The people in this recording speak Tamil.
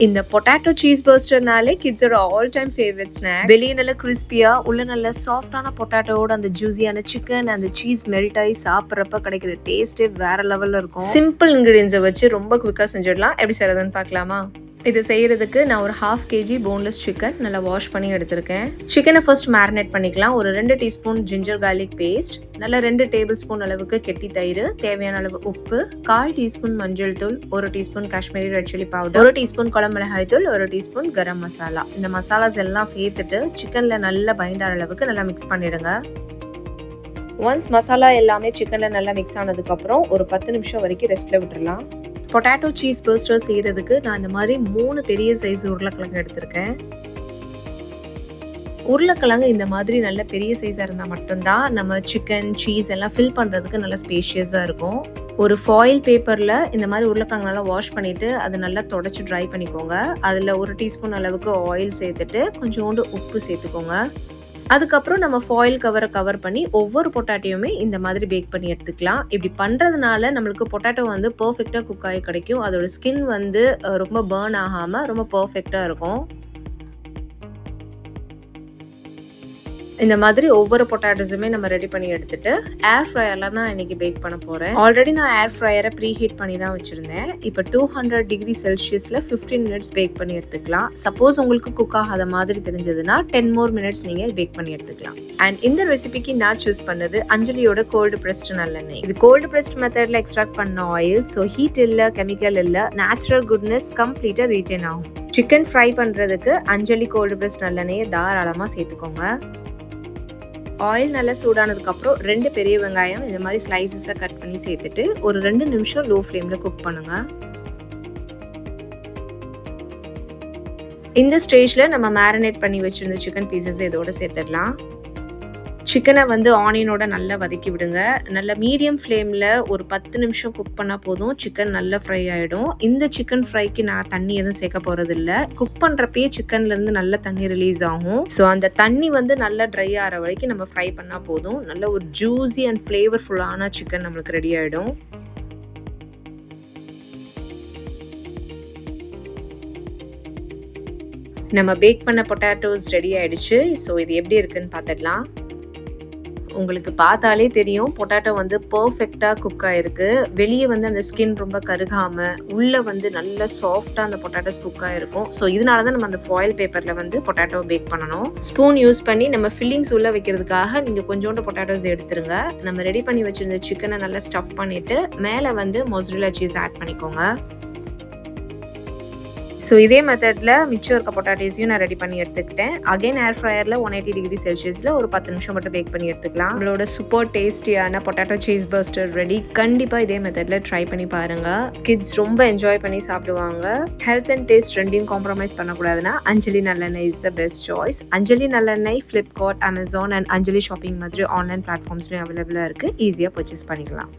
இந்த பொட்டாட்டோ சீஸ் பர்ஸ்டர்னாலே கிட்ஸோட ஆல் டைம் ஃபேவரட் ஸ்நாக். வெளியே நல்ல கிறிஸ்பியா, உள்ள நல்ல சாஃப்டான பொட்டாட்டோட அந்த ஜூஸியான சிக்கன் அந்த சீஸ் மெல்ட் ஆகி சாப்பிட்றப்ப கிடைக்கிற டேஸ்டே வேற லெவல்ல இருக்கும். சிம்பிள் இன்கிரீடியன்ஸை வச்சு ரொம்ப குவிக்கா செஞ்சிடலாம். எப்படி செய்யறதுன்னு பார்க்கலாமா? இது செய்யறதுக்கு நான் ஒரு 1/2 kg போன்லெஸ் சிக்கன் நல்லா வாஷ் பண்ணி எடுத்திருக்கேன். சிக்கனை ஃபர்ஸ்ட் மேரினேட் பண்ணிக்கலாம். ஒரு 2 டீஸ்பூன் ஜிஞ்சர் கார்லிக் பேஸ்ட், நல்லா 2 டேபிள் ஸ்பூன் அளவுக்கு கெட்டி தயிர், தேவையான அளவு உப்பு, 1/4 டீஸ்பூன் மஞ்சள் தூள், 1 teaspoon Kashmiri red chilli powder, 1 teaspoon குழம்பு மிளகாய் தூள், 1 டீஸ்பூன் கரம் மசாலா. இந்த மசாலாஸ் எல்லாம் சேர்த்துட்டு சிக்கன்ல நல்லா பைண்ட் ஆகிற அளவுக்கு நல்லா மிக்ஸ் பண்ணிடுங்க. ஒன்ஸ் மசாலா எல்லாமே சிக்கன்ல நல்லா மிக்ஸ் ஆனதுக்கு அப்புறம் ஒரு 10 நிமிஷம் வரைக்கும் ரெஸ்ட்ல விட்டுறலாம். பொட்டாட்டோ சீஸ் பர்ஸ்டர் செய்யறதுக்கு நான் இந்த மாதிரி 3 பெரிய சைஸ் உருளைக்கிழங்கு எடுத்திருக்கேன். உருளைக்கிழங்கு இந்த மாதிரி நல்ல பெரிய சைஸாக இருந்தால் மட்டும்தான் நம்ம சிக்கன் சீஸ் எல்லாம் ஃபில் பண்ணுறதுக்கு நல்லா ஸ்பேஷியஸாக இருக்கும். ஒரு ஃபாயில் பேப்பரில் இந்த மாதிரி உருளைக்கிழங்கு நல்லா வாஷ் பண்ணிவிட்டு அதை நல்லா தொடச்சி ட்ரை பண்ணிக்கோங்க. அதில் 1 டீஸ்பூன் அளவுக்கு ஆயில் சேர்த்துட்டு கொஞ்சோண்டு உப்பு சேர்த்துக்கோங்க. அதுக்கப்புறம் நம்ம ஃபாயில் கவரை கவர் பண்ணி ஒவ்வொரு பொட்டாட்டோயுமே இந்த மாதிரி பேக் பண்ணி எடுத்துக்கலாம். இப்படி பண்ணுறதுனால நம்மளுக்கு பொட்டாட்டோ வந்து பர்ஃபெக்டாக குக் ஆகி கிடைக்கும். அதோட ஸ்கின் வந்து ரொம்ப பர்ன் ஆகாமல் ரொம்ப பர்ஃபெக்டாக இருக்கும். இந்த மாதிரி ஒவ்வொரு பொட்டாட்டோஸுமே நம்ம ரெடி பண்ணி எடுத்துட்டு ஏர் ஃப்ரையர்ல நான் இன்னைக்கு பேக் பண்ண போறேன். ஆல்ரெடி நான் ஏர் ஃப்ரையரை ப்ரீ ஹீட் பண்ணி தான் வச்சிருந்தேன். இப்போ 200 டிகிரி செல்சியஸ்ல 15 மினிட்ஸ் பேக் பண்ணி எடுத்துக்கலாம். சப்போஸ் உங்களுக்கு குக் ஆகாத மாதிரி தெரிஞ்சதுன்னா 10 more minutes நீங்க பேக் பண்ணி எடுத்துக்கலாம். அண்ட் இந்த ரெசிபிக்கு நான் சூஸ் பண்ணது அஞ்சலியோட கோல்டு பிரஸ்ட் நல்லெண்ணெய். இது கோல்டு பிரஸ்ட் மெத்தட்ல எக்ஸ்ட்ராக்ட் பண்ண ஆயில். ஸோ ஹீட் இல்லை, கெமிக்கல் இல்லை, நேச்சுரல் குட்னஸ் கம்ப்ளீட்டா ரீட்டைன் ஆகும். சிக்கன் ஃப்ரை பண்றதுக்கு அஞ்சலி கோல்டு பிரஸ்ட் நல்லெண்ணெயை தாராளமா சேர்த்துக்கோங்க. ஆயில் நல்லா சூடானதுக்கு அப்புறம் 2 பெரிய வெங்காயம் இந்த மாதிரி ஸ்லைசஸா கட் பண்ணி சேர்த்துட்டு ஒரு 2 நிமிஷம் லோ ஃப்ளேம்ல குக் பண்ணுங்க. இந்த ஸ்டேஜ்ல நம்ம மேரினேட் பண்ணி வச்சிருந்த சிக்கன் பீசஸ் இதோட சேர்த்துடலாம். சிக்கனை வந்து ஆனியனோட நல்லா வதக்கி விடுங்க. நல்ல மீடியம் ஃப்ளேமில் ஒரு 10 நிமிஷம் குக் பண்ணால் போதும். சிக்கன் நல்லா ஃப்ரை ஆகிடும். இந்த சிக்கன் ஃப்ரைக்கு நான் தண்ணி எதுவும் சேர்க்க போகிறது இல்லை. குக் பண்ணுறப்பயே சிக்கன்லேருந்து நல்ல தண்ணி ரிலீஸ் ஆகும். ஸோ அந்த தண்ணி வந்து நல்லா ட்ரை ஆகிற வரைக்கும் நம்ம ஃப்ரை பண்ணால் போதும். நல்ல ஒரு ஜூஸி அண்ட் ஃப்ளேவர்ஃபுல்லான சிக்கன் நம்மளுக்கு ரெடி ஆகிடும். நம்ம பேக் பண்ண பொட்டாட்டோஸ் ரெடி ஆகிடுச்சு. ஸோ இது எப்படி இருக்குன்னு பார்த்துடலாம். உங்களுக்கு பார்த்தாலே தெரியும் பொட்டாட்டோ வந்து பர்ஃபெக்டாக குக் ஆகிருக்கு. வெளியே வந்து அந்த ஸ்கின் ரொம்ப கருகாமல் உள்ளே வந்து நல்ல சாஃப்டாக அந்த பொட்டாட்டோஸ் குக் ஆகிருக்கும். ஸோ இதனால தான் நம்ம அந்த ஃபாயில் பேப்பரில் வந்து பொட்டாட்டோ பேக் பண்ணணும். ஸ்பூன் யூஸ் பண்ணி நம்ம ஃபில்லிங்ஸ் உள்ளே வைக்கிறதுக்காக நீங்கள் கொஞ்சோண்டு பொட்டாட்டோஸ் எடுத்துருங்க. நம்ம ரெடி பண்ணி வச்சுருந்த சிக்கனை நல்லா ஸ்டஃப் பண்ணிவிட்டு மேலே வந்து மொசரெல்லா சீஸ் ஆட் பண்ணிக்கோங்க. ஸோ இதே மெத்தடில் மிச்சம் இருக்க பொட்டாட்டோஸையும் நான் ரெடி பண்ணி எடுத்துக்கிட்டேன். அகைன் ஏர் ஃப்ரையரில் 180 டிகிரி செல்சியஸில் ஒரு 10 நிமிஷம் மட்டும் பேக் பண்ணி எடுத்துக்கலாம். நம்மளோட சூப்பர் டேஸ்டியான பொட்டாட்டோ சீஸ் பர்ஸ்டர் ரெடி. கண்டிப்பாக இதே மெத்தடில் ட்ரை பண்ணி பாருங்கள். கிட்ஸ் ரொம்ப என்ஜாய் பண்ணி சாப்பிடுவாங்க. ஹெல்த் அண்ட் டேஸ்ட் ரெண்டையும் காம்ப்ரமைஸ் பண்ணக்கூடாதுன்னா அஞ்சலி நல்லெண்ணெய் இஸ் த பெஸ்ட் சாய்ஸ். அஞ்சலி நல்லெண்ணெய் Flipkart, Amazon and Anjali shopping மாதிரி ஆன்லைன் பிளாட்ஃபார்ம்ஸ்லையும் அவைலபிளாக இருக்குது. ஈஸியாக பர்ச்சேஸ் பண்ணிக்கலாம்.